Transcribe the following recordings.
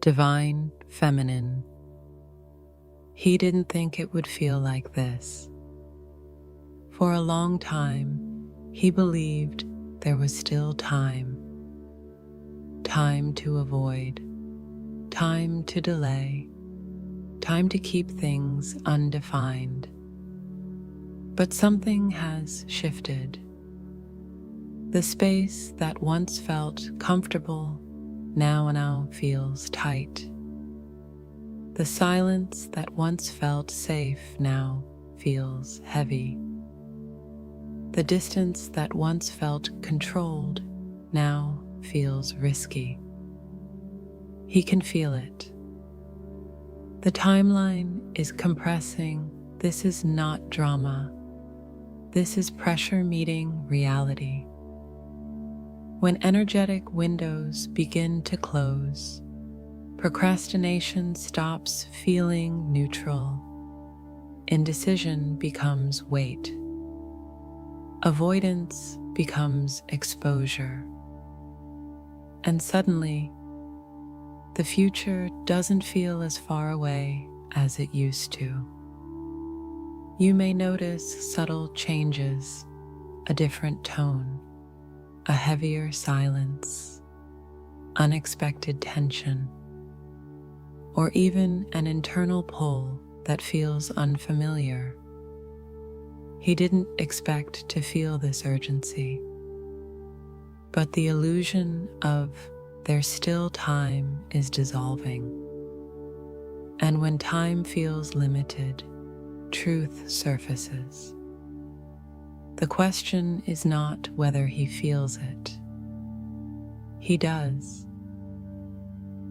divine feminine. He didn't think it would feel like this. For a long time, he believed there was still time. Time to avoid, time to delay, time to keep things undefined. But something has shifted. The space that once felt comfortable now feels tight. The silence that once felt safe now feels heavy. The distance that once felt controlled now feels risky. He can feel it. The timeline is compressing. This is not drama. This is pressure meeting reality. When energetic windows begin to close, procrastination stops feeling neutral. Indecision becomes weight. Avoidance becomes exposure. And suddenly, the future doesn't feel as far away as it used to. You may notice subtle changes, a different tone, a heavier silence, unexpected tension, or even an internal pull that feels unfamiliar. He didn't expect to feel this urgency, but the illusion of there's still time is dissolving. And when time feels limited, truth surfaces. The question is not whether he feels it. He does.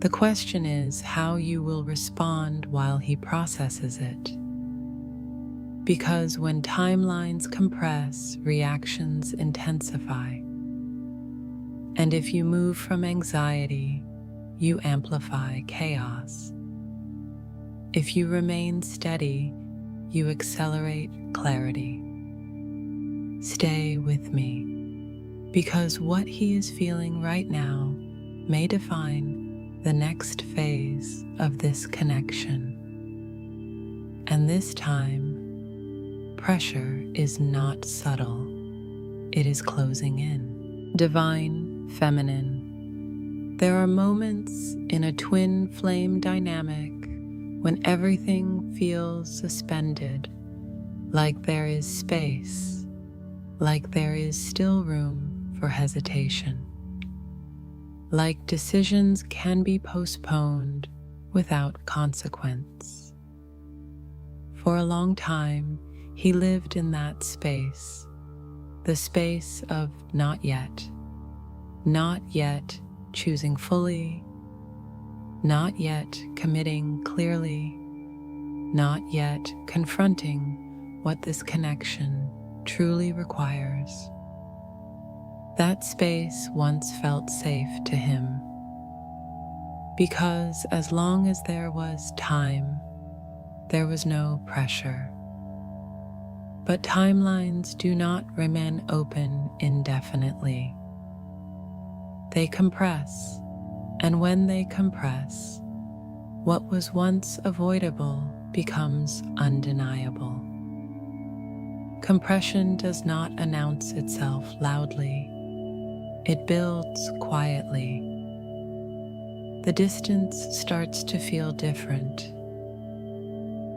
The question is how you will respond while he processes it. Because when timelines compress, reactions intensify. And if you move from anxiety, you amplify chaos. If you remain steady, you accelerate clarity. Stay with me, because what he is feeling right now may define the next phase of this connection. And this time, pressure is not subtle, it is closing in. Divine feminine. There are moments in a twin flame dynamic when everything feels suspended, like there is space, like there is still room for hesitation, like decisions can be postponed without consequence. For a long time, he lived in that space, the space of not yet choosing fully, not yet committing clearly, not yet confronting what this connection truly requires. That space once felt safe to him, because as long as there was time, there was no pressure. But timelines do not remain open indefinitely. They compress, and when they compress, what was once avoidable becomes undeniable. Compression does not announce itself loudly. It builds quietly. The distance starts to feel different.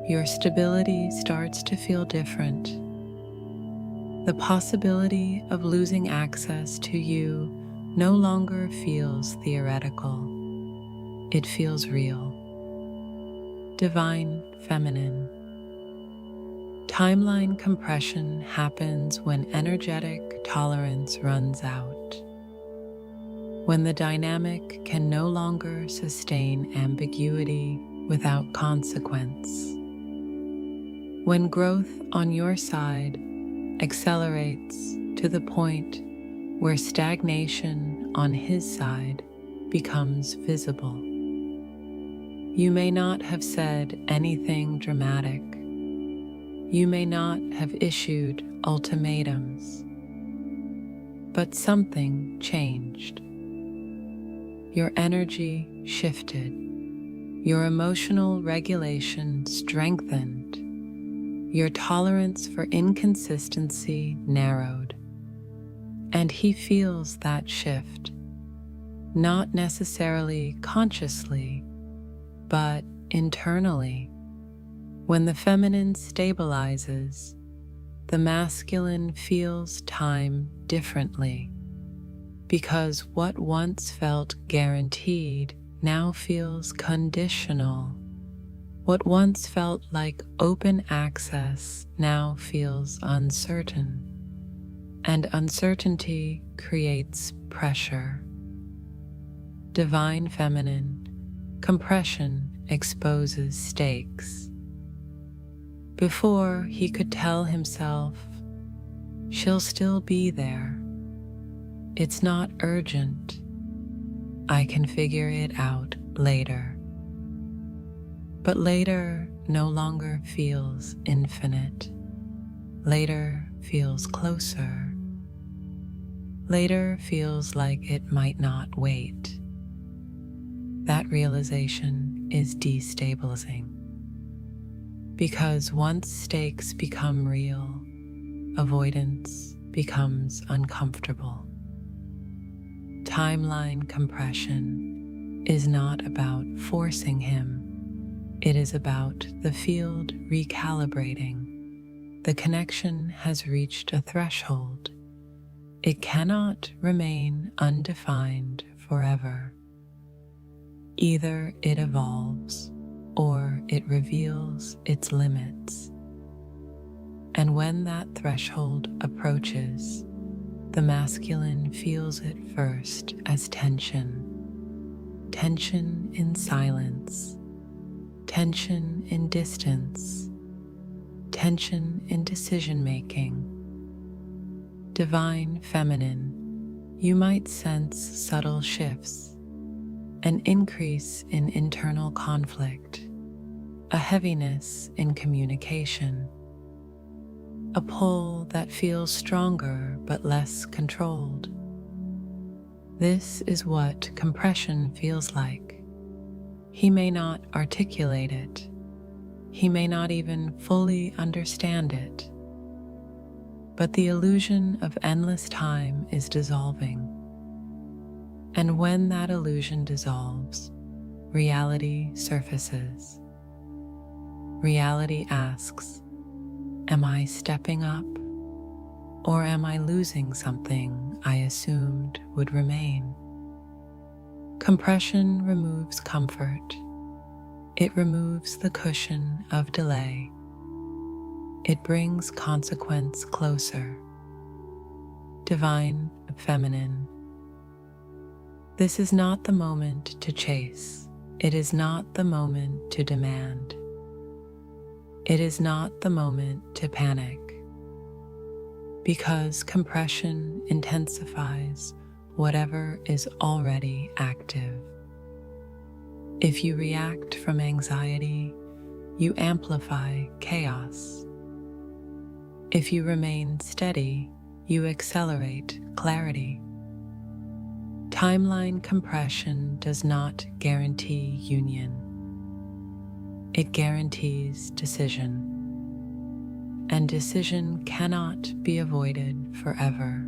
Your stability starts to feel different. The possibility of losing access to you no longer feels theoretical. It feels real. Divine feminine. Timeline compression happens when energetic tolerance runs out, when the dynamic can no longer sustain ambiguity without consequence, when growth on your side accelerates to the point where stagnation on his side becomes visible. You may not have said anything dramatic. You may not have issued ultimatums, but something changed. Your energy shifted. Your emotional regulation strengthened. Your tolerance for inconsistency narrowed. And he feels that shift, not necessarily consciously, but internally. When the feminine stabilizes, the masculine feels time differently, because what once felt guaranteed now feels conditional. What once felt like open access now feels uncertain, and uncertainty creates pressure. Divine feminine, compression exposes stakes. Before he could tell himself, she'll still be there. It's not urgent. I can figure it out later. But later no longer feels infinite. Later feels closer. Later feels like it might not wait. That realization is destabilizing. Because once stakes become real, avoidance becomes uncomfortable. Timeline compression is not about forcing him. It is about the field recalibrating. The connection has reached a threshold. It cannot remain undefined forever. Either it evolves or it reveals its limits. And when that threshold approaches, the masculine feels it first as tension. Tension in silence, tension in distance, tension in decision-making. Divine feminine, you might sense subtle shifts, an increase in internal conflict, a heaviness in communication, a pull that feels stronger but less controlled. This is what compression feels like. He may not articulate it. He may not even fully understand it. But the illusion of endless time is dissolving. And when that illusion dissolves, reality surfaces. Reality asks, am I stepping up, or am I losing something I assumed would remain? Compression removes comfort. It removes the cushion of delay. It brings consequence closer. Divine feminine. This is not the moment to chase. It is not the moment to demand. It is not the moment to panic. Because compression intensifies whatever is already active. If you react from anxiety, you amplify chaos. If you remain steady, you accelerate clarity. Timeline compression does not guarantee union. It guarantees decision. And decision cannot be avoided forever.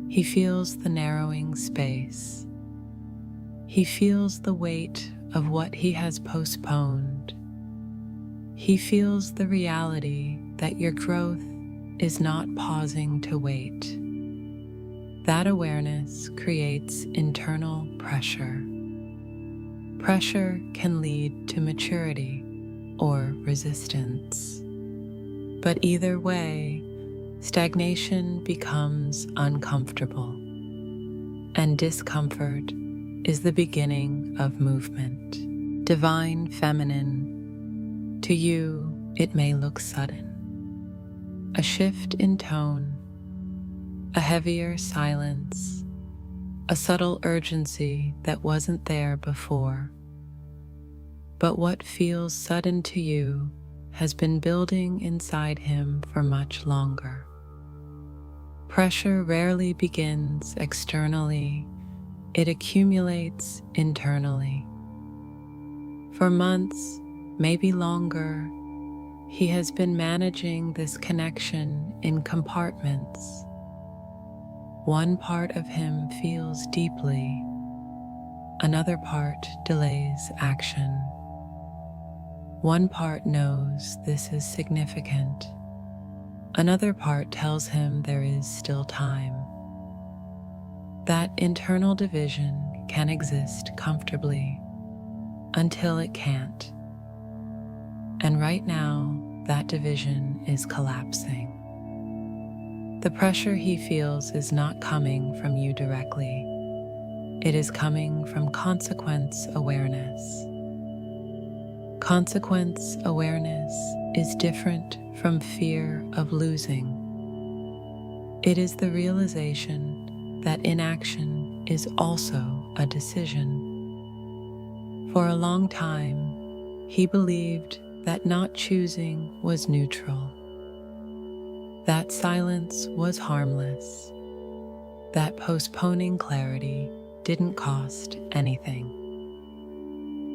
He feels the narrowing space. He feels the weight of what he has postponed. He feels the reality that your growth is not pausing to wait. That awareness creates internal pressure. Pressure can lead to maturity or resistance. But either way, stagnation becomes uncomfortable, and discomfort is the beginning of movement. Divine feminine, to you it may look sudden. A shift in tone, a heavier silence, a subtle urgency that wasn't there before. But what feels sudden to you has been building inside him for much longer. Pressure rarely begins externally, it accumulates internally. For months, maybe longer, he has been managing this connection in compartments. One part of him feels deeply, another part delays action. One part knows this is significant, another part tells him there is still time. That internal division can exist comfortably until it can't. And right now, that division is collapsing. The pressure he feels is not coming from you directly. It is coming from consequence awareness. Consequence awareness is different from fear of losing. It is the realization that inaction is also a decision. For a long time, he believed that not choosing was neutral, that silence was harmless, that postponing clarity didn't cost anything.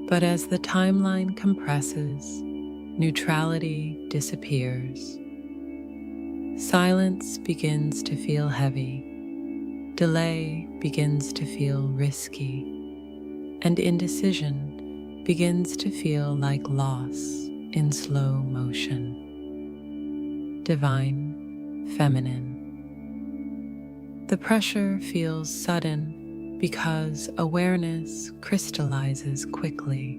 But as the timeline compresses, neutrality disappears. Silence begins to feel heavy, delay begins to feel risky, and indecision begins to feel like loss in slow motion. Divine, feminine. The pressure feels sudden because awareness crystallizes quickly.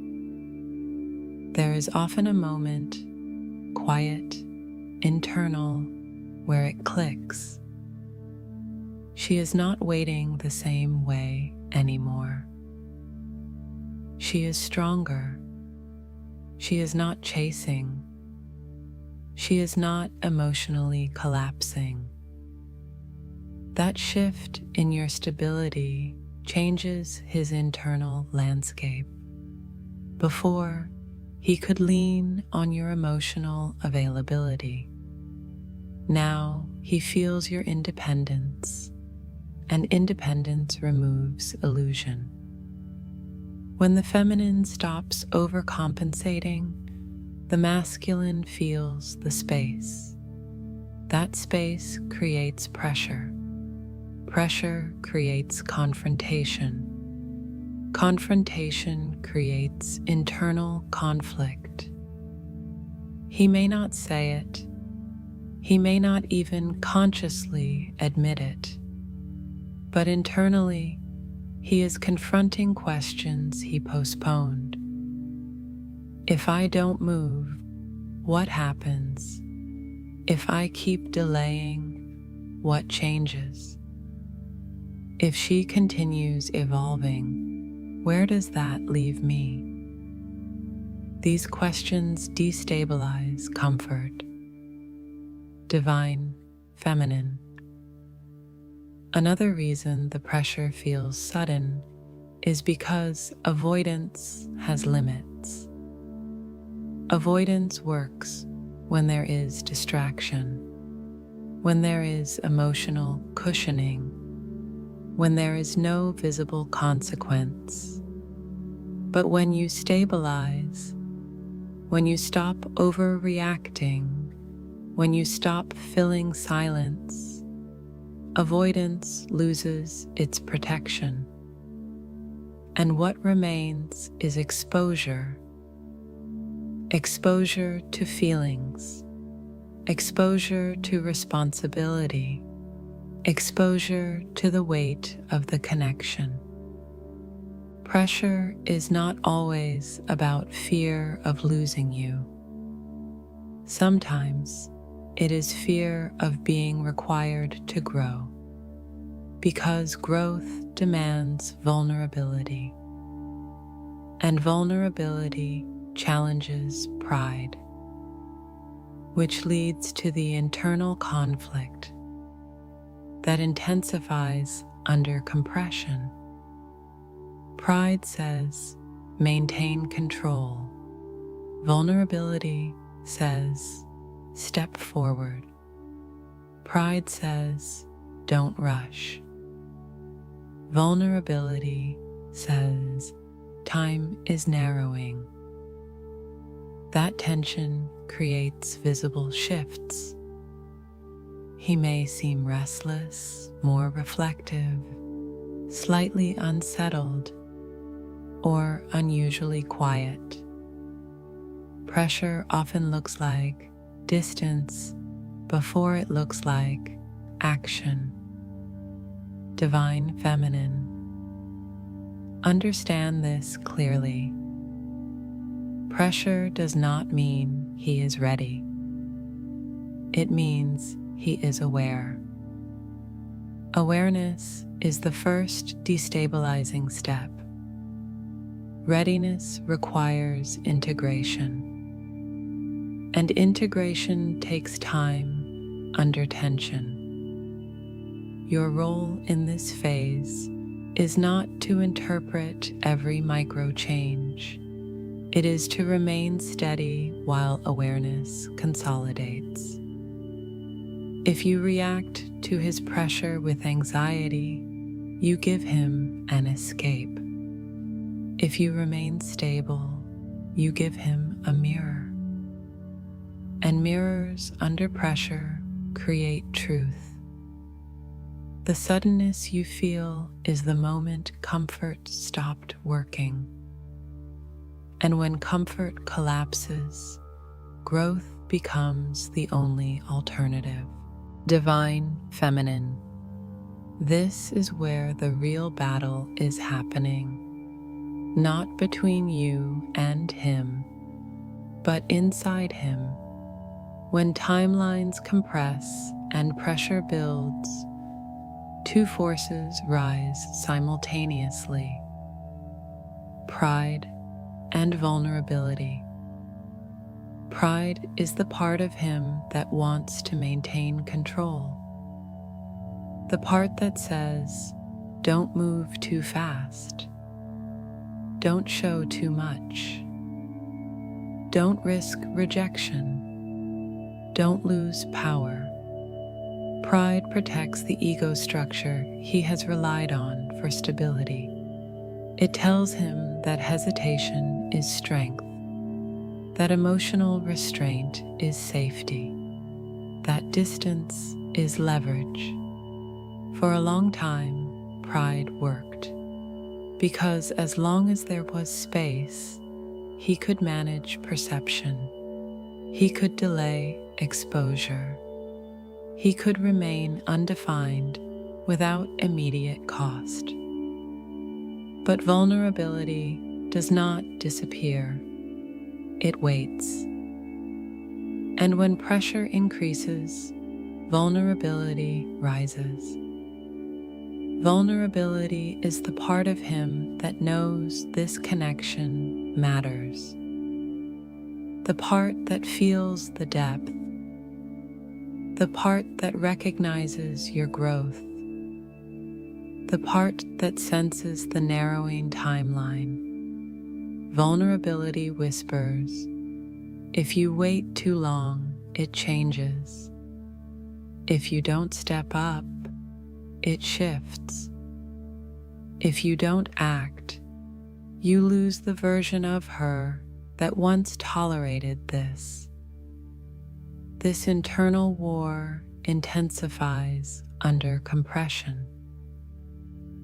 There is often a moment, quiet, internal, where it clicks. She is not waiting the same way anymore. She is stronger. She is not chasing. She is not emotionally collapsing. That shift in your stability changes his internal landscape. Before, he could lean on your emotional availability. Now, he feels your independence, and independence removes illusion. When the feminine stops overcompensating, the masculine feels the space. That space creates pressure. Pressure creates confrontation. Confrontation creates internal conflict. He may not say it. He may not even consciously admit it. But internally, he is confronting questions he postponed. If I don't move, what happens? If I keep delaying, what changes? If she continues evolving, where does that leave me? These questions destabilize comfort. Divine, feminine. Another reason the pressure feels sudden is because avoidance has limits. Avoidance works when there is distraction, when there is emotional cushioning, when there is no visible consequence. But when you stabilize, when you stop overreacting, when you stop filling silence, avoidance loses its protection. And what remains is exposure. Exposure to feelings, exposure to responsibility, exposure to the weight of the connection. Pressure is not always about fear of losing you. Sometimes it is fear of being required to grow, because growth demands vulnerability, and vulnerability challenges pride, which leads to the internal conflict that intensifies under compression. Pride says, maintain control. Vulnerability says, step forward. Pride says, don't rush. Vulnerability says, time is narrowing. That tension creates visible shifts. He may seem restless, more reflective, slightly unsettled, or unusually quiet. Pressure often looks like distance before it looks like action. Divine Feminine. Understand this clearly. Pressure does not mean he is ready. It means he is aware. Awareness is the first destabilizing step. Readiness requires integration, and integration takes time under tension. Your role in this phase is not to interpret every micro change. It is to remain steady while awareness consolidates. If you react to his pressure with anxiety, you give him an escape. If you remain stable, you give him a mirror. And mirrors under pressure create truth. The suddenness you feel is the moment comfort stopped working. And when comfort collapses, growth becomes the only alternative. Divine Feminine. This is where the real battle is happening, not between you and him, but inside him. When timelines compress and pressure builds, two forces rise simultaneously: pride and vulnerability. Pride is the part of him that wants to maintain control. The part that says, don't move too fast. Don't show too much. Don't risk rejection. Don't lose power. Pride protects the ego structure he has relied on for stability. It tells him that hesitation is strength, that emotional restraint is safety, that distance is leverage. For a long time, pride worked, because as long as there was space, he could manage perception. He could delay exposure. He could remain undefined without immediate cost. But vulnerability does not disappear. It waits. And when pressure increases, vulnerability rises. Vulnerability is the part of him that knows this connection matters. The part that feels the depth. The part that recognizes your growth. The part that senses the narrowing timeline. Vulnerability whispers, if you wait too long, it changes. If you don't step up, it shifts. If you don't act, you lose the version of her that once tolerated this. This internal war intensifies under compression.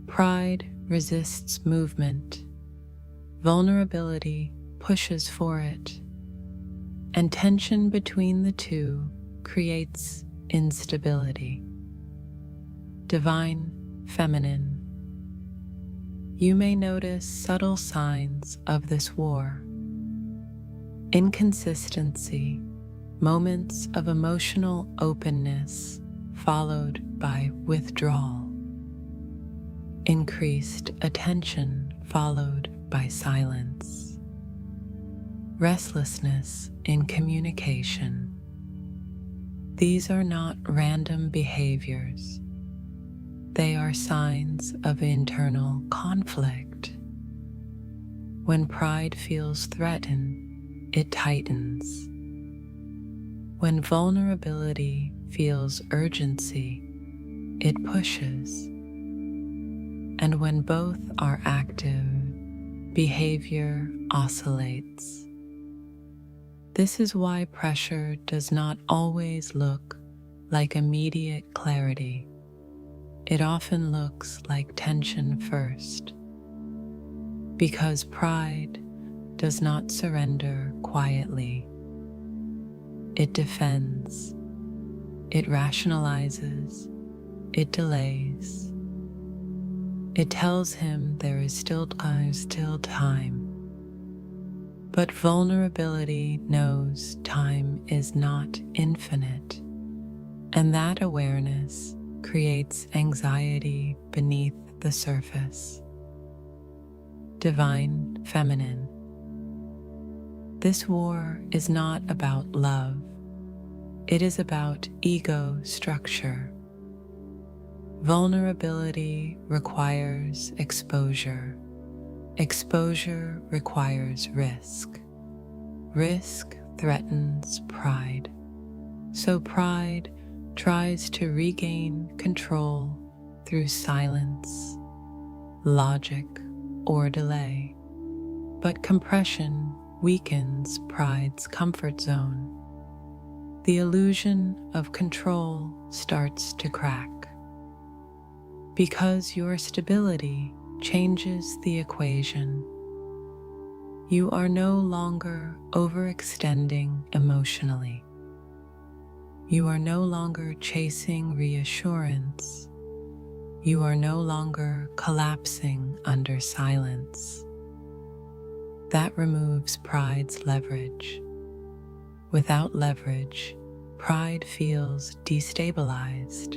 Pride resists movement. Vulnerability pushes for it. And tension between the two creates instability. Divine Feminine. You may notice subtle signs of this war. Inconsistency, moments of emotional openness followed by withdrawal. Increased attention followed by silence. Restlessness in communication. These are not random behaviors. They are signs of internal conflict. When pride feels threatened, it tightens. When vulnerability feels urgency, it pushes. And when both are active, behavior oscillates. This is why pressure does not always look like immediate clarity. It often looks like tension first, because pride does not surrender quietly. It defends, it rationalizes, it delays. It tells him there is still time. But vulnerability knows time is not infinite, and that awareness creates anxiety beneath the surface. Divine Feminine. This war is not about love. It is about ego structure. Vulnerability requires exposure. Exposure requires risk. Risk threatens pride. So pride tries to regain control through silence, logic, or delay. But compression weakens pride's comfort zone. The illusion of control starts to crack. Because your stability changes the equation. You are no longer overextending emotionally. You are no longer chasing reassurance. You are no longer collapsing under silence. That removes pride's leverage. Without leverage, pride feels destabilized.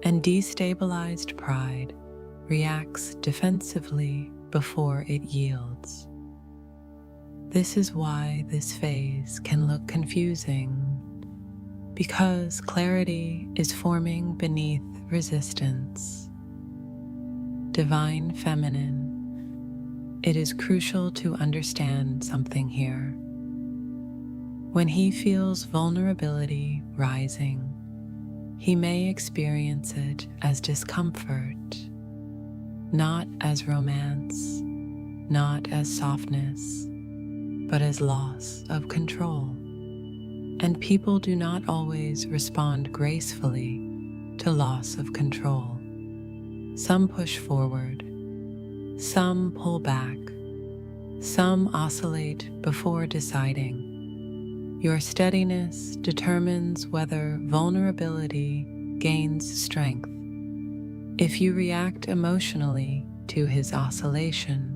And destabilized pride reacts defensively before it yields. This is why this phase can look confusing, because clarity is forming beneath resistance. Divine Feminine. It is crucial to understand something here. When he feels vulnerability rising, he may experience it as discomfort, not as romance, not as softness, but as loss of control. And people do not always respond gracefully to loss of control. Some push forward, some pull back, some oscillate before deciding. Your steadiness determines whether vulnerability gains strength. If you react emotionally to his oscillation,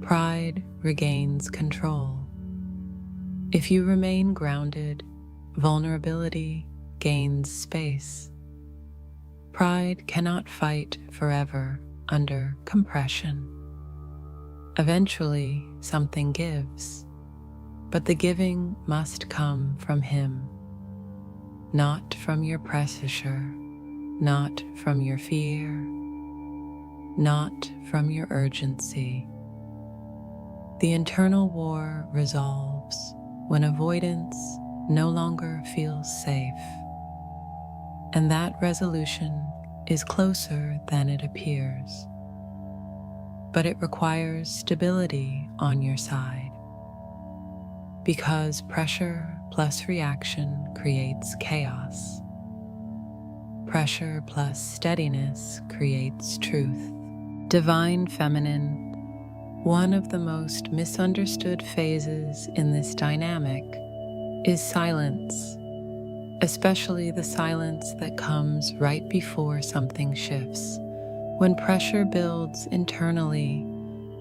pride regains control. If you remain grounded, vulnerability gains space. Pride cannot fight forever under compression. Eventually, something gives. But the giving must come from him, not from your pressure, not from your fear, not from your urgency. The internal war resolves when avoidance no longer feels safe, and that resolution is closer than it appears. But it requires stability on your side. Because pressure plus reaction creates chaos. Pressure plus steadiness creates truth. Divine Feminine. One of the most misunderstood phases in this dynamic is silence, especially the silence that comes right before something shifts. When pressure builds internally,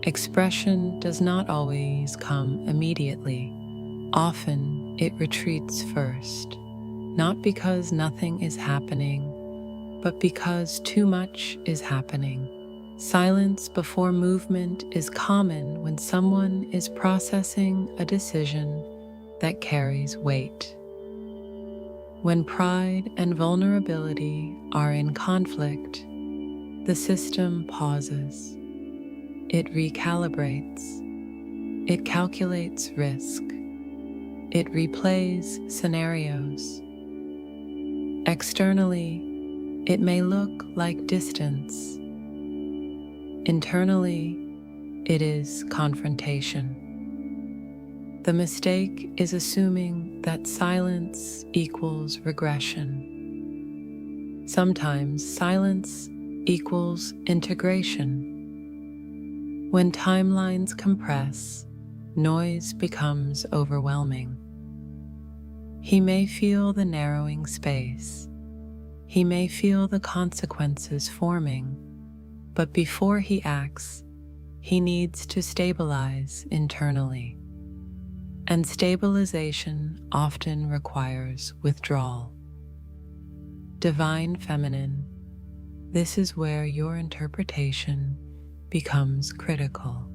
expression does not always come immediately. Often it retreats first, not because nothing is happening, but because too much is happening. Silence before movement is common when someone is processing a decision that carries weight. When pride and vulnerability are in conflict, the system pauses. It recalibrates. It calculates risk. It replays scenarios. Externally, it may look like distance. Internally, it is confrontation. The mistake is assuming that silence equals regression. Sometimes silence equals integration. When timelines compress, noise becomes overwhelming. He may feel the narrowing space. He may feel the consequences forming, but before he acts, he needs to stabilize internally. And stabilization often requires withdrawal. Divine Feminine, this is where your interpretation becomes critical.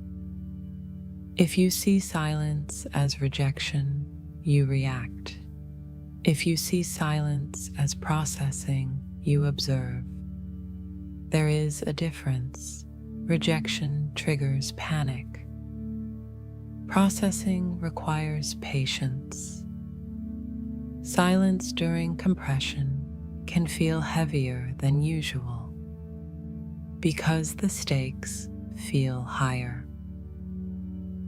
If you see silence as rejection, you react. If you see silence as processing, you observe. There is a difference. Rejection triggers panic. Processing requires patience. Silence during compression can feel heavier than usual because the stakes feel higher.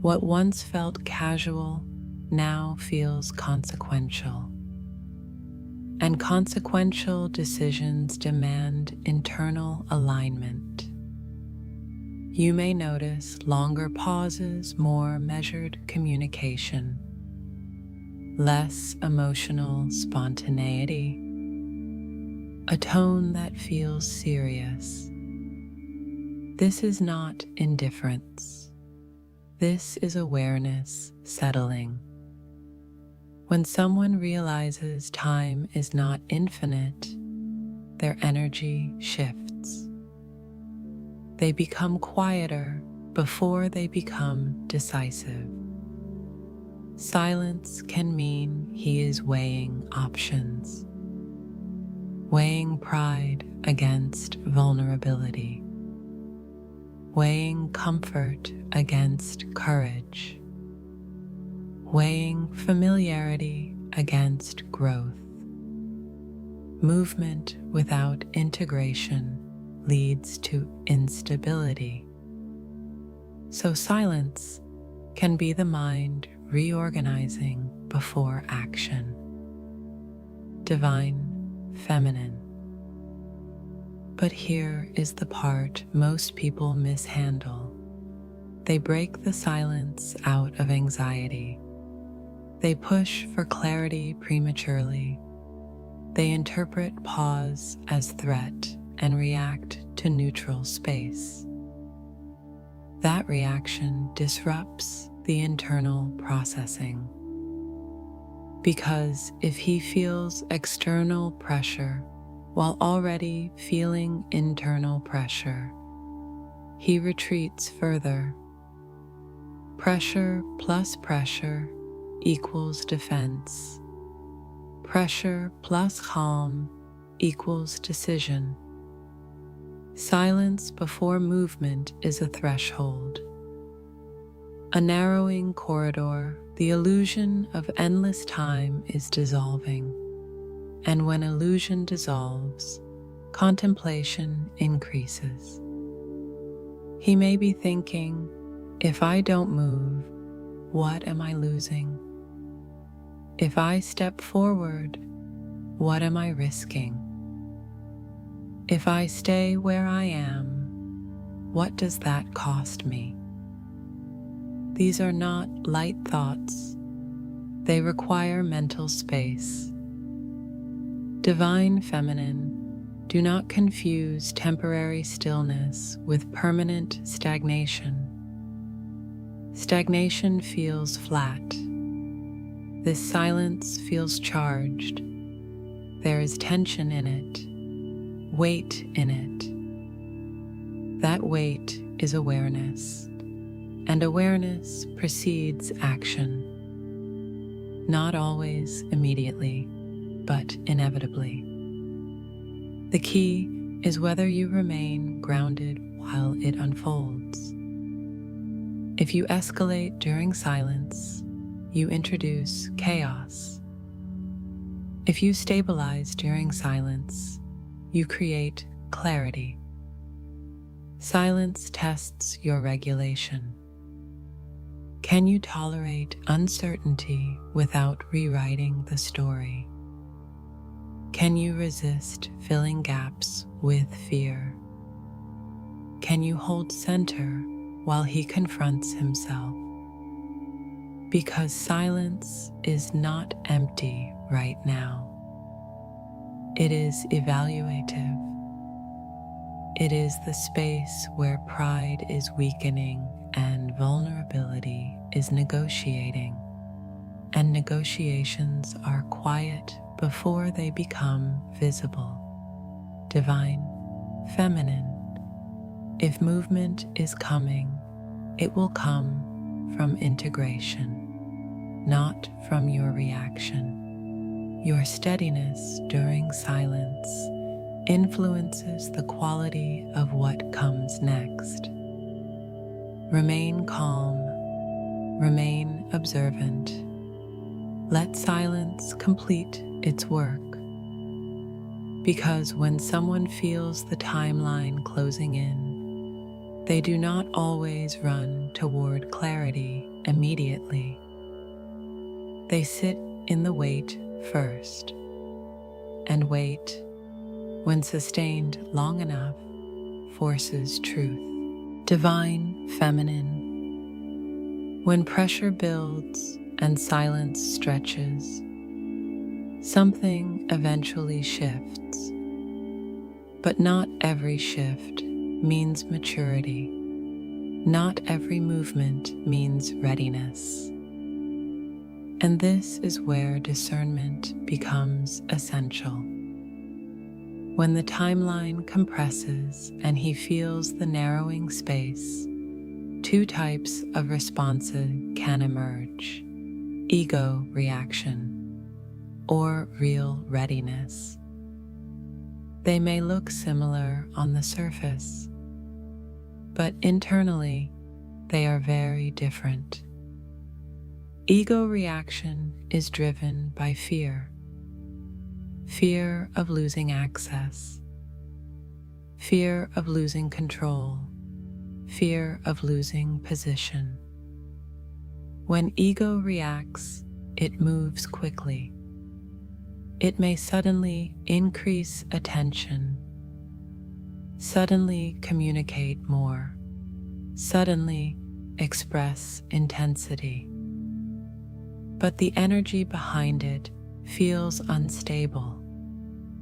What once felt casual now feels consequential. And consequential decisions demand internal alignment. You may notice longer pauses, more measured communication, less emotional spontaneity, a tone that feels serious. This is not indifference. This is awareness settling. When someone realizes time is not infinite, their energy shifts. They become quieter before they become decisive. Silence can mean he is weighing options, weighing pride against vulnerability, weighing comfort against courage, weighing familiarity against growth. Movement without integration leads to instability. So silence can be the mind reorganizing before action. Divine Feminine. But here is the part most people mishandle. They break the silence out of anxiety. They push for clarity prematurely. They interpret pause as threat and react to neutral space. That reaction disrupts the internal processing. Because if he feels external pressure while already feeling internal pressure, he retreats further. Pressure plus pressure equals defense. Pressure plus calm equals decision. Silence before movement is a threshold. A narrowing corridor, the illusion of endless time is dissolving. And when illusion dissolves, contemplation increases. He may be thinking, if I don't move, what am I losing? If I step forward, what am I risking? If I stay where I am, what does that cost me? These are not light thoughts. They require mental space. Divine Feminine, do not confuse temporary stillness with permanent stagnation. Stagnation feels flat. This silence feels charged. There is tension in it, weight in it. That weight is awareness, and awareness precedes action. Not always immediately, but inevitably. The key is whether you remain grounded while it unfolds. If you escalate during silence, you introduce chaos. If you stabilize during silence, you create clarity. Silence tests your regulation. Can you tolerate uncertainty without rewriting the story? Can you resist filling gaps with fear? Can you hold center while he confronts himself? Because silence is not empty right now. It is evaluative. It is the space where pride is weakening and vulnerability is negotiating. And negotiations are quiet before they become visible. Divine, feminine. If movement is coming, it will come from integration, not from your reaction. Your steadiness during silence influences the quality of what comes next. Remain calm, remain observant. Let silence complete its work. Because when someone feels the timeline closing in, they do not always run toward clarity immediately. They sit in the wait first, and wait, when sustained long enough, forces truth. Divine, feminine. When pressure builds and silence stretches, something eventually shifts. But not every shift means maturity. Not every movement means readiness. And this is where discernment becomes essential. When the timeline compresses and he feels the narrowing space, two types of responses can emerge: ego reaction or real readiness. They may look similar on the surface, but internally they are very different. Ego reaction is driven by fear. Fear of losing access, fear of losing control, fear of losing position. When ego reacts, it moves quickly. It may suddenly increase attention, suddenly communicate more, suddenly express intensity. But the energy behind it feels unstable.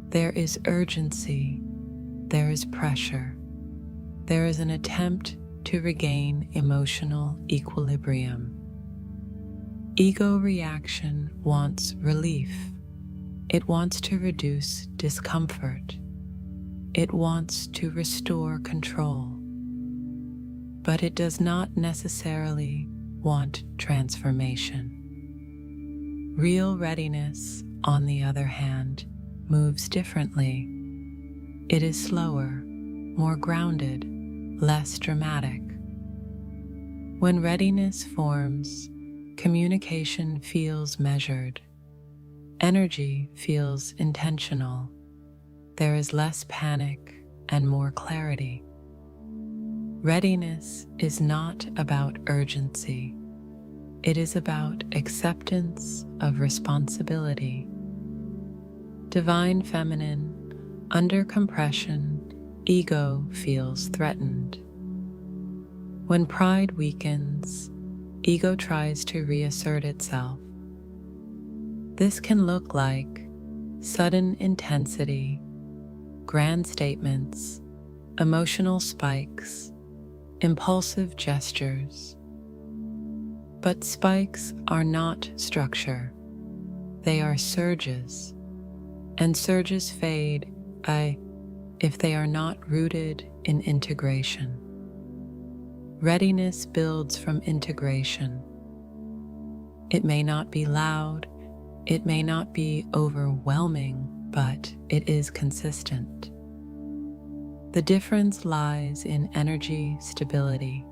There is urgency, there is pressure, there is an attempt to regain emotional equilibrium. Ego reaction wants relief. It wants to reduce discomfort. It wants to restore control. But it does not necessarily want transformation. Real readiness, on the other hand, moves differently. It is slower, more grounded, less dramatic. When readiness forms, communication feels measured. Energy feels intentional. There is less panic and more clarity. Readiness is not about urgency. It is about acceptance of responsibility. Divine feminine, under compression, ego feels threatened. When pride weakens, ego tries to reassert itself. This can look like sudden intensity, grand statements, emotional spikes, impulsive gestures. But spikes are not structure. They are surges, and surges fade if they are not rooted in integration. Readiness builds from integration. It may not be loud, it may not be overwhelming, but it is consistent. The difference lies in energy stability.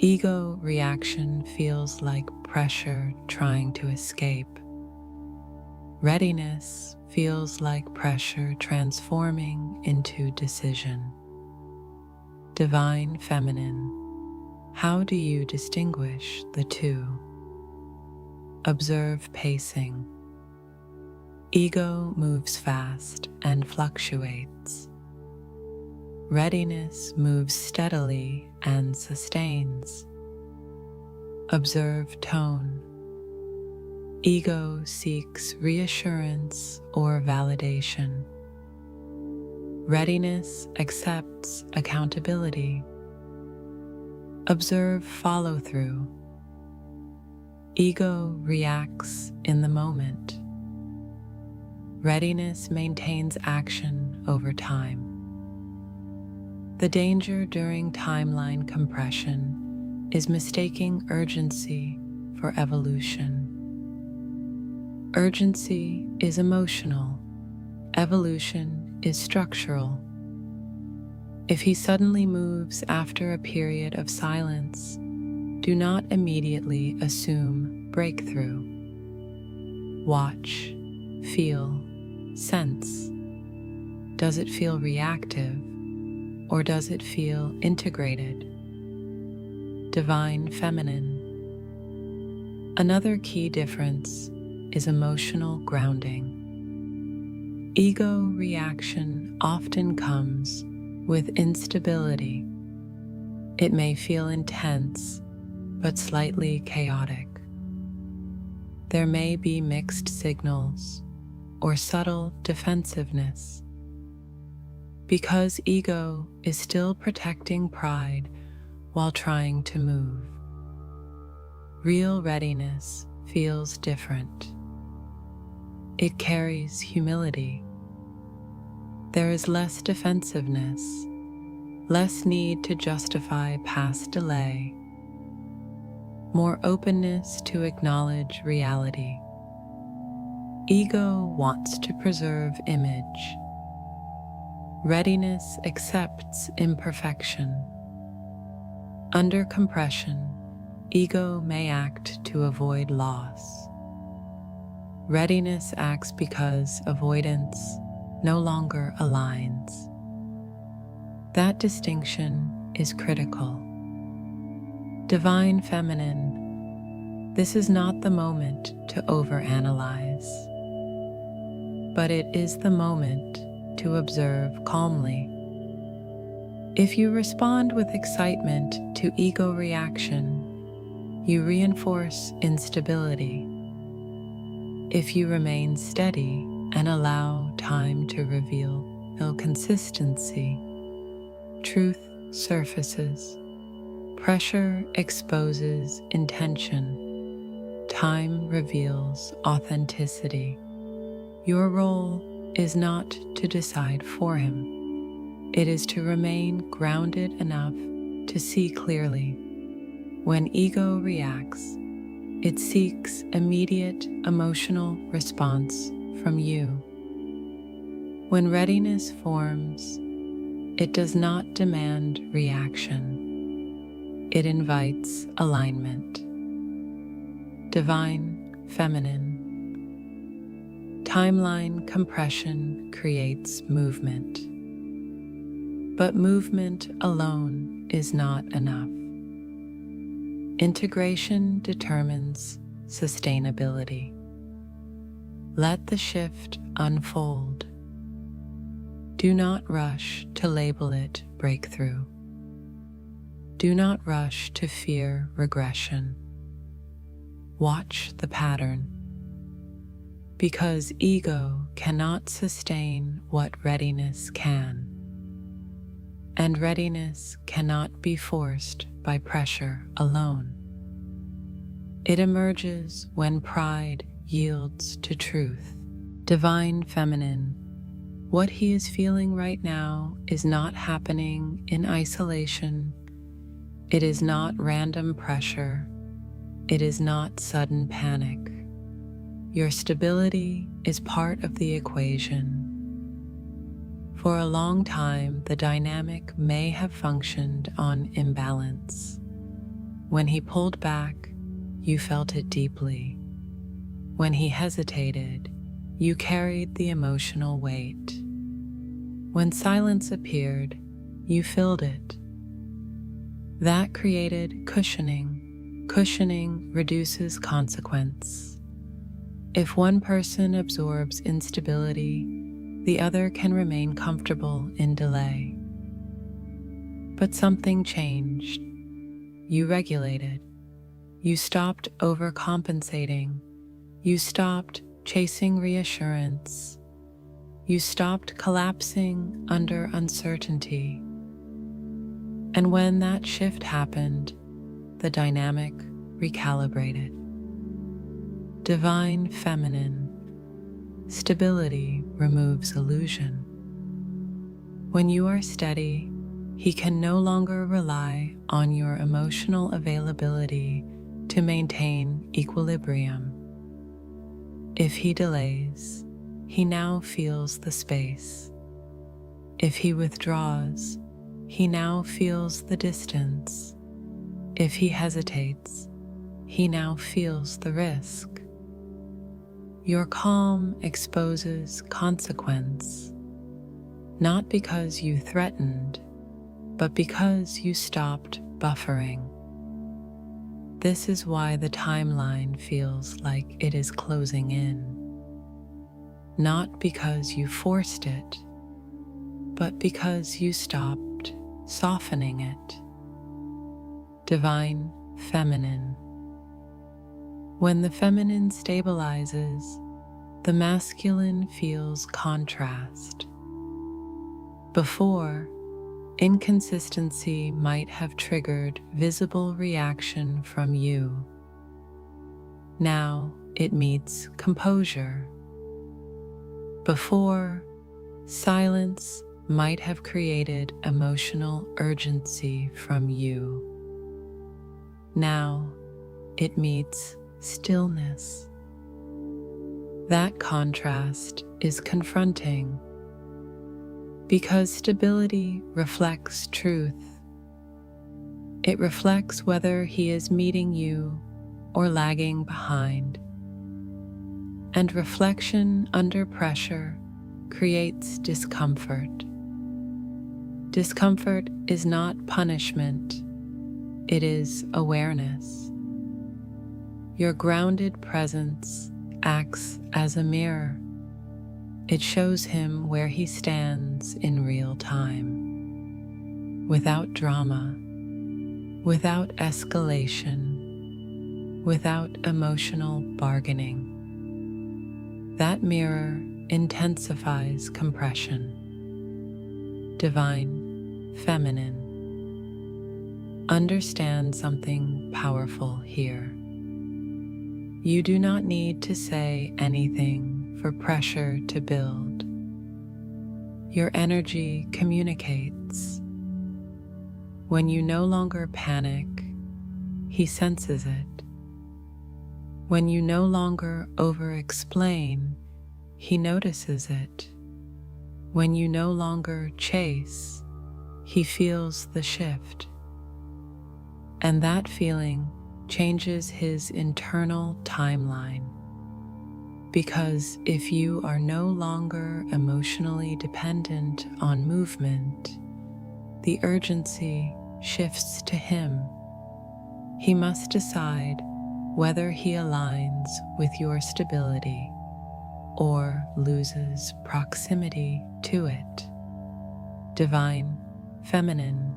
Ego reaction feels like pressure trying to escape. Readiness feels like pressure transforming into decision. Divine feminine. How do you distinguish the two? Observe pacing. Ego moves fast and fluctuates. Readiness moves steadily and sustains. Observe tone. Ego seeks reassurance or validation. Readiness accepts accountability. Observe follow-through. Ego reacts in the moment. Readiness maintains action over time. The danger during timeline compression is mistaking urgency for evolution. Urgency is emotional. Evolution is structural. If he suddenly moves after a period of silence, do not immediately assume breakthrough. Watch, feel, sense. Does it feel reactive, or does it feel integrated? Divine feminine. Another key difference is emotional grounding. Ego reaction often comes with instability. It may feel intense, but slightly chaotic. There may be mixed signals or subtle defensiveness. Because ego is still protecting pride while trying to move. Real readiness feels different. It carries humility. There is less defensiveness, less need to justify past delay, more openness to acknowledge reality. Ego wants to preserve image. Readiness accepts imperfection. Under compression, ego may act to avoid loss. Readiness acts because avoidance no longer aligns. That distinction is critical. Divine feminine, this is not the moment to overanalyze, but it is the moment to observe calmly. If you respond with excitement to ego reaction, you reinforce instability. If you remain steady and allow time to reveal consistency, truth surfaces. Pressure exposes intention. Time reveals authenticity. Your role is not to decide for him. It is to remain grounded enough to see clearly. When ego reacts, it seeks immediate emotional response from you. When readiness forms, it does not demand reaction. It invites alignment. Divine feminine. Timeline compression creates movement. But movement alone is not enough. Integration determines sustainability. Let the shift unfold. Do not rush to label it breakthrough. Do not rush to fear regression. Watch the pattern. Because ego cannot sustain what readiness can. And readiness cannot be forced by pressure alone. It emerges when pride yields to truth. Divine feminine. What he is feeling right now is not happening in isolation. It is not random pressure. It is not sudden panic. Your stability is part of the equation. For a long time, the dynamic may have functioned on imbalance. When he pulled back, you felt it deeply. When he hesitated, you carried the emotional weight. When silence appeared, you filled it. That created cushioning. Cushioning reduces consequence. If one person absorbs instability, the other can remain comfortable in delay. But something changed. You regulated. You stopped overcompensating. You stopped chasing reassurance. You stopped collapsing under uncertainty. And when that shift happened, the dynamic recalibrated. Divine feminine. Stability removes illusion. When you are steady, he can no longer rely on your emotional availability to maintain equilibrium. If he delays, he now feels the space. If he withdraws, he now feels the distance. If he hesitates, he now feels the risk. Your calm exposes consequence, not because you threatened, but because you stopped buffering. This is why the timeline feels like it is closing in, not because you forced it, but because you stopped softening it. Divine feminine. When the feminine stabilizes, the masculine feels contrast. Before, inconsistency might have triggered visible reaction from you. Now it meets composure. Before, silence might have created emotional urgency from you. Now it meets stillness. That contrast is confronting because stability reflects truth. It reflects whether he is meeting you or lagging behind. And reflection under pressure creates discomfort. Discomfort is not punishment, it is awareness. Your grounded presence acts as a mirror. It shows him where he stands in real time, without drama, without escalation, without emotional bargaining. That mirror intensifies compression. Divine feminine. Understand something powerful here. You do not need to say anything for pressure to build. Your energy communicates. When you no longer panic, he senses it. When you no longer over-explain, he notices it. When you no longer chase, he feels the shift. And that feeling changes his internal timeline. Because if you are no longer emotionally dependent on movement, the urgency shifts to him. He must decide whether he aligns with your stability or loses proximity to it. Divine feminine.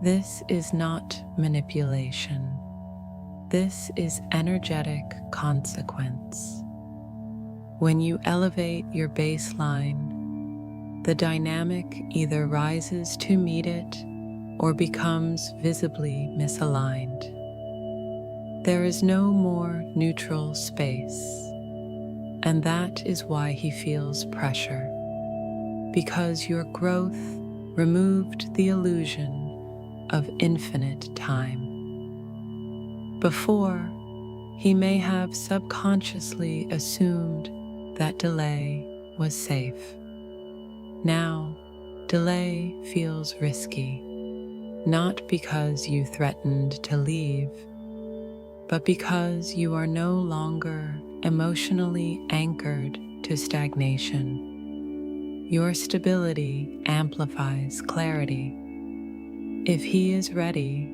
This is not manipulation. This is energetic consequence. When you elevate your baseline, the dynamic either rises to meet it or becomes visibly misaligned. There is no more neutral space, and that is why he feels pressure, because your growth removed the illusion of infinite time. Before, he may have subconsciously assumed that delay was safe. Now, delay feels risky, not because you threatened to leave, but because you are no longer emotionally anchored to stagnation. Your stability amplifies clarity. If he is ready,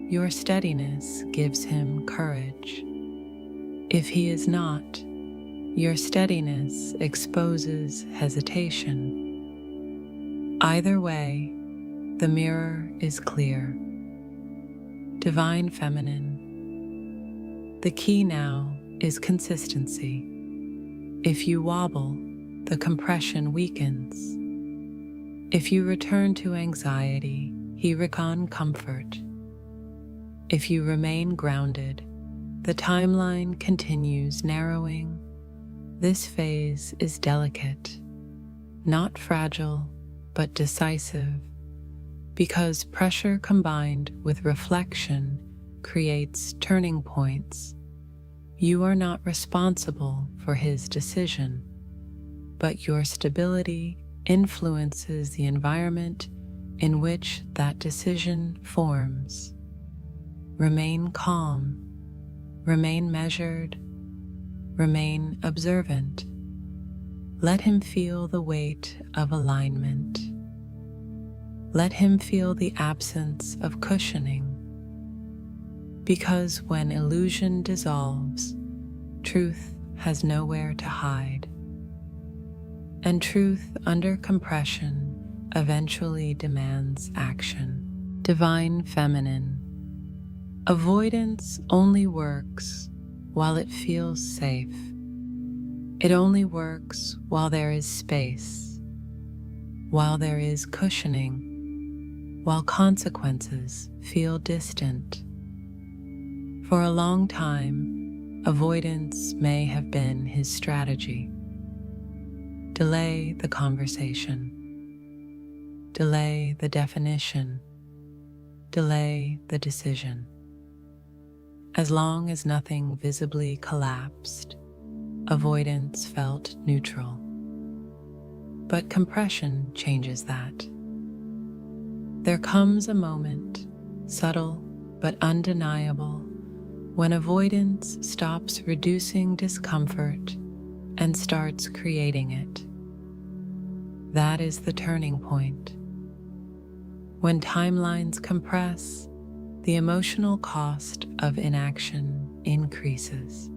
your steadiness gives him courage. If he is not, your steadiness exposes hesitation. Either way, the mirror is clear. Divine Feminine. The key now is consistency. If you wobble, the compression weakens. If you return to anxiety, he recon comfort. If you remain grounded, the timeline continues narrowing. This phase is delicate, not fragile, but decisive, because pressure combined with reflection creates turning points. You are not responsible for his decision, but your stability influences the environment in which that decision forms. Remain calm, remain measured, remain observant. Let him feel the weight of alignment. Let him feel the absence of cushioning. Because when illusion dissolves, truth has nowhere to hide. And truth under compression eventually demands action. Divine Feminine. Avoidance only works while it feels safe. It only works while there is space, while there is cushioning, while consequences feel distant. For a long time, avoidance may have been his strategy. Delay the conversation. Delay the definition. Delay the decision. As long as nothing visibly collapsed, avoidance felt neutral. But compression changes that. There comes a moment, subtle but undeniable, when avoidance stops reducing discomfort and starts creating it. That is the turning point. When timelines compress, the emotional cost of inaction increases.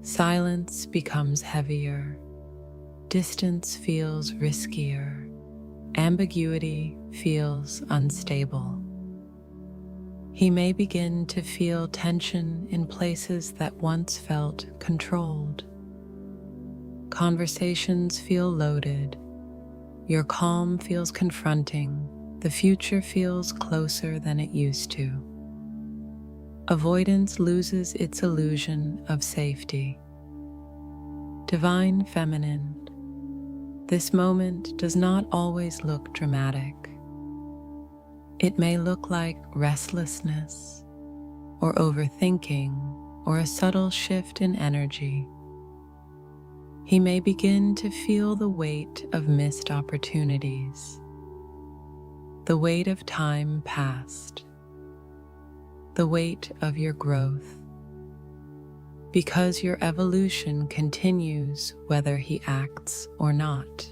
Silence becomes heavier, distance feels riskier, ambiguity feels unstable. He may begin to feel tension in places that once felt controlled. Conversations feel loaded, your calm feels confronting, the future feels closer than it used to. Avoidance loses its illusion of safety. Divine Feminine. This moment does not always look dramatic. It may look like restlessness, or overthinking, or a subtle shift in energy. He may begin to feel the weight of missed opportunities, the weight of time past, the weight of your growth, because your evolution continues whether he acts or not.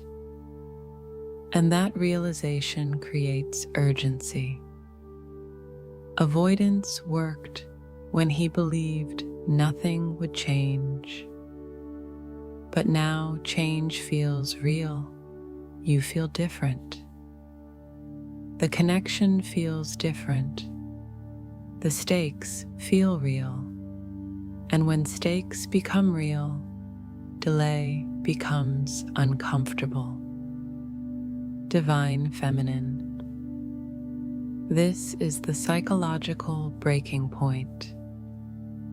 And that realization creates urgency. Avoidance worked when he believed nothing would change. But now change feels real. You feel different. The connection feels different. The stakes feel real. And when stakes become real, delay becomes uncomfortable. Divine Feminine. This is the psychological breaking point,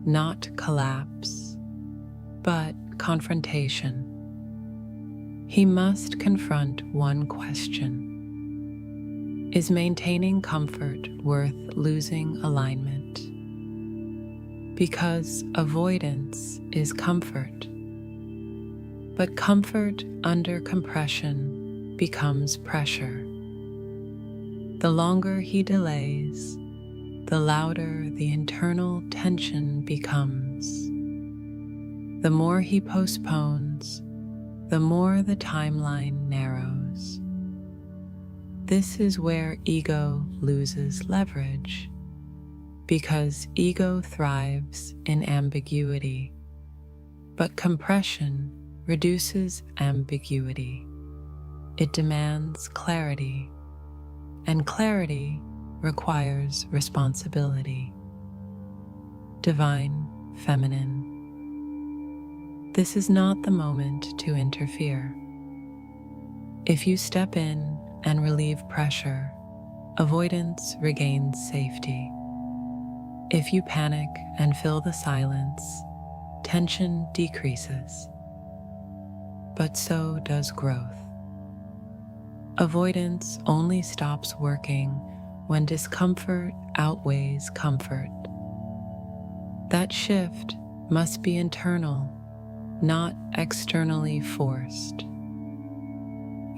not collapse, but confrontation. He must confront one question. Is maintaining comfort worth losing alignment? Because avoidance is comfort, but comfort under compression becomes pressure. The longer he delays, the louder the internal tension becomes. The more he postpones, the more the timeline narrows. This is where ego loses leverage, because ego thrives in ambiguity, but compression reduces ambiguity. It demands clarity, and clarity requires responsibility. Divine Feminine. This is not the moment to interfere. If you step in and relieve pressure, avoidance regains safety. If you panic and fill the silence, tension decreases. But so does growth. Avoidance only stops working when discomfort outweighs comfort. That shift must be internal, not externally forced.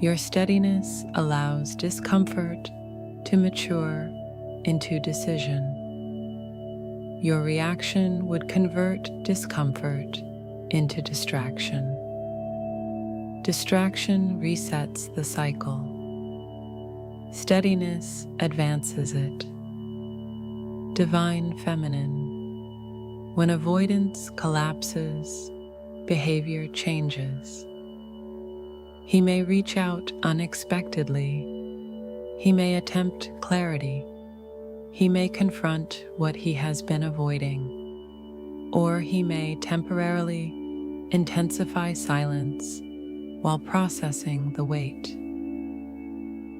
Your steadiness allows discomfort to mature into decision. Your reaction would convert discomfort into distraction. Distraction resets the cycle. Steadiness advances it. Divine Feminine. When avoidance collapses, behavior changes. He may reach out unexpectedly. He may attempt clarity. He may confront what he has been avoiding. Or he may temporarily intensify silence while processing the weight.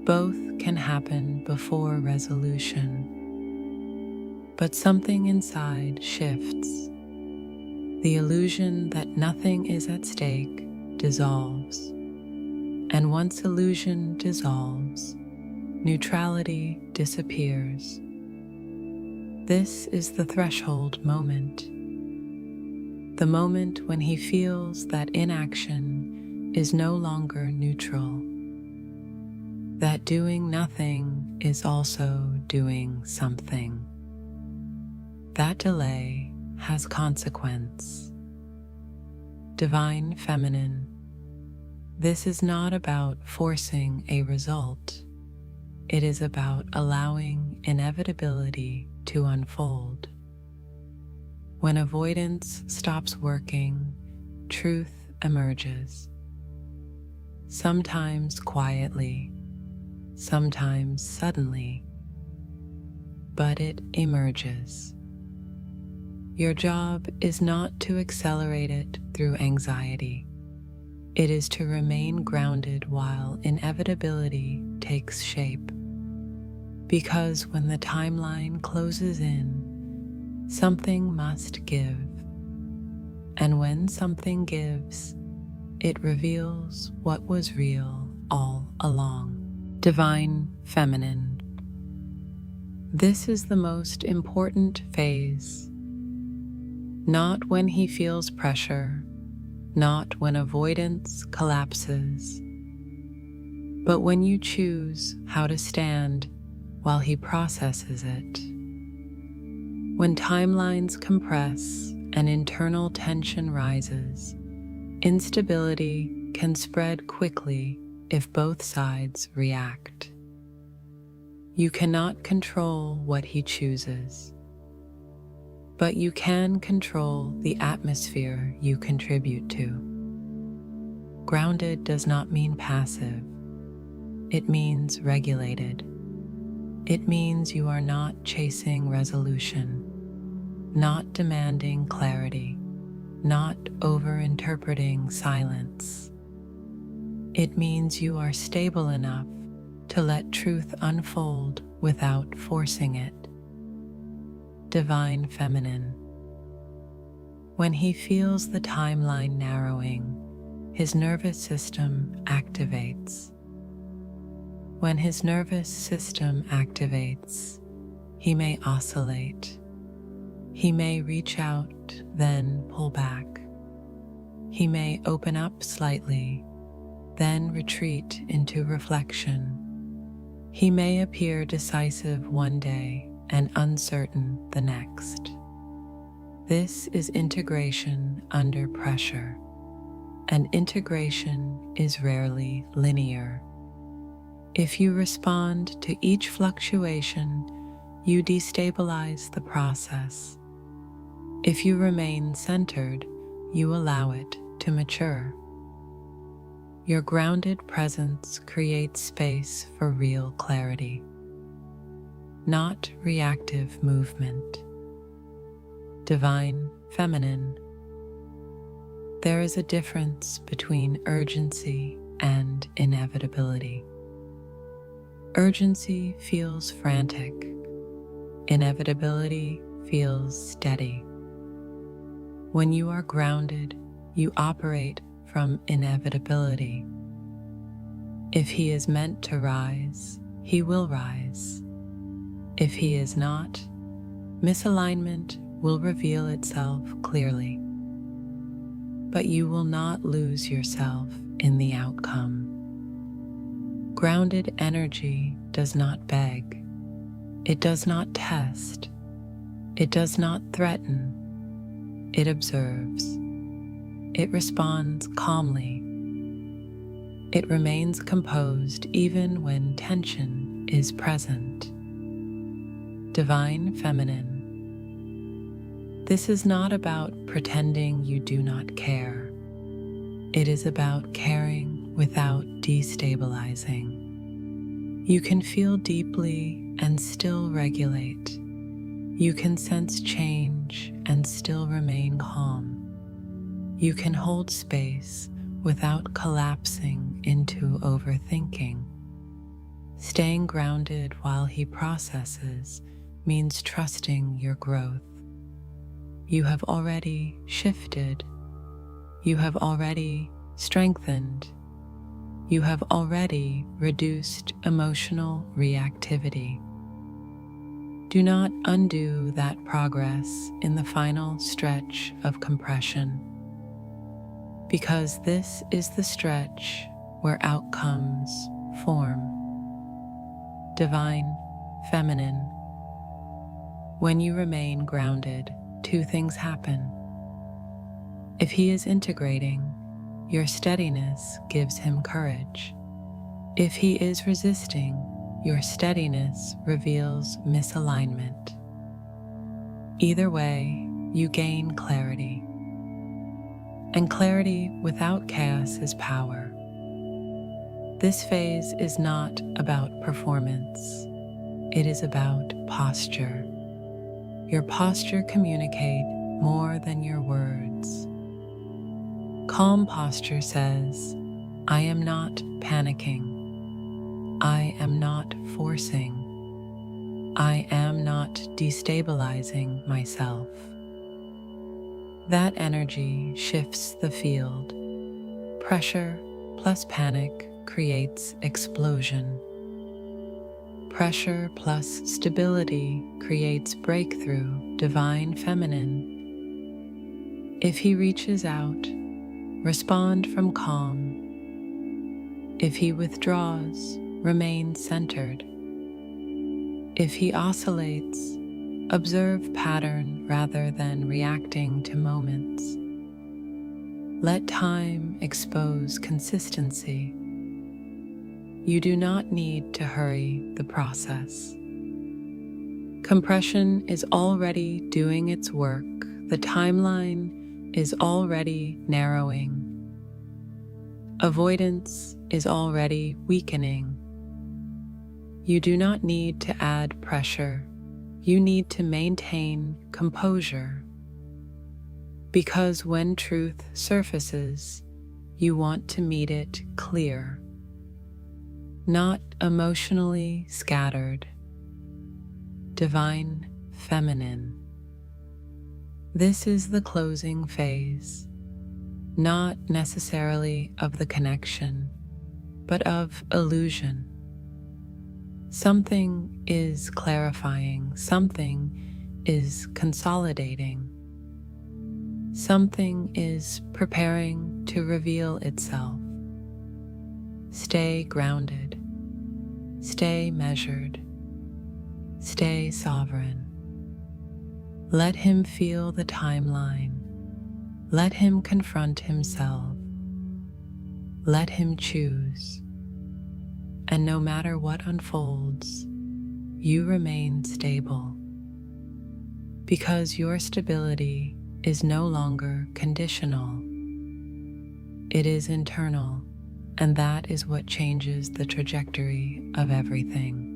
Both can happen before resolution. But something inside shifts. The illusion that nothing is at stake dissolves. And once illusion dissolves, neutrality disappears. This is the threshold moment. The moment when he feels that inaction is no longer neutral. That doing nothing is also doing something. That delay has consequence. Divine Feminine. This is not about forcing a result. It is about allowing inevitability to unfold. When avoidance stops working, truth emerges. Sometimes quietly, sometimes suddenly, but it emerges. Your job is not to accelerate it through anxiety. It is to remain grounded while inevitability takes shape. Because when the timeline closes in, something must give. And when something gives, it reveals what was real all along. Divine Feminine. This is the most important phase. Not when he feels pressure, not when avoidance collapses, but when you choose how to stand while he processes it. When timelines compress and internal tension rises, instability can spread quickly if both sides react. You cannot control what he chooses, but you can control the atmosphere you contribute to. Grounded does not mean passive. It means regulated. It means you are not chasing resolution, not demanding clarity, not over-interpreting silence. It means you are stable enough to let truth unfold without forcing it. Divine Feminine. When he feels the timeline narrowing, his nervous system activates. When his nervous system activates, he may oscillate. He may reach out, then pull back. He may open up slightly, then retreat into reflection. He may appear decisive one day and uncertain the next. This is integration under pressure, and integration is rarely linear. If you respond to each fluctuation, you destabilize the process. If you remain centered, you allow it to mature. Your grounded presence creates space for real clarity, not reactive movement. Divine Feminine. There is a difference between urgency and inevitability. Urgency feels frantic. Inevitability feels steady. When you are grounded, you operate from inevitability. If he is meant to rise, he will rise. If he is not, misalignment will reveal itself clearly. But you will not lose yourself in the outcome. Grounded energy does not beg. It does not test. It does not threaten. It observes. It responds calmly. It remains composed even when tension is present. Divine Feminine. This is not about pretending you do not care. It is about caring without destabilizing. You can feel deeply and still regulate. You can sense change and still remain calm. You can hold space without collapsing into overthinking. Staying grounded while he processes means trusting your growth. You have already shifted. You have already strengthened. You have already reduced emotional reactivity. Do not undo that progress in the final stretch of compression, because this is the stretch where outcomes form. Divine Feminine. When you remain grounded, two things happen. If he is integrating, your steadiness gives him courage. If he is resisting, your steadiness reveals misalignment. Either way, you gain clarity. And clarity without chaos is power. This phase is not about performance. It is about posture. Your posture communicates more than your words. Calm posture says, I am not panicking. I am not forcing. I am not destabilizing myself. That energy shifts the field. Pressure plus panic creates explosion. Pressure plus stability creates breakthrough. Divine Feminine. If he reaches out, respond from calm. If he withdraws, remain centered. If he oscillates, observe pattern rather than reacting to moments. Let time expose consistency. You do not need to hurry the process. Compression is already doing its work. The timeline is already narrowing. Avoidance is already weakening. You do not need to add pressure. You need to maintain composure. Because when truth surfaces, you want to meet it clear, not emotionally scattered. Divine Feminine. This is the closing phase, not necessarily of the connection, but of illusion. Something is clarifying, something is consolidating, something is preparing to reveal itself. Stay grounded, stay measured, stay sovereign. Let him feel the timeline. Let him confront himself. Let him choose. And no matter what unfolds, you remain stable. Because your stability is no longer conditional. It is internal, and that is what changes the trajectory of everything.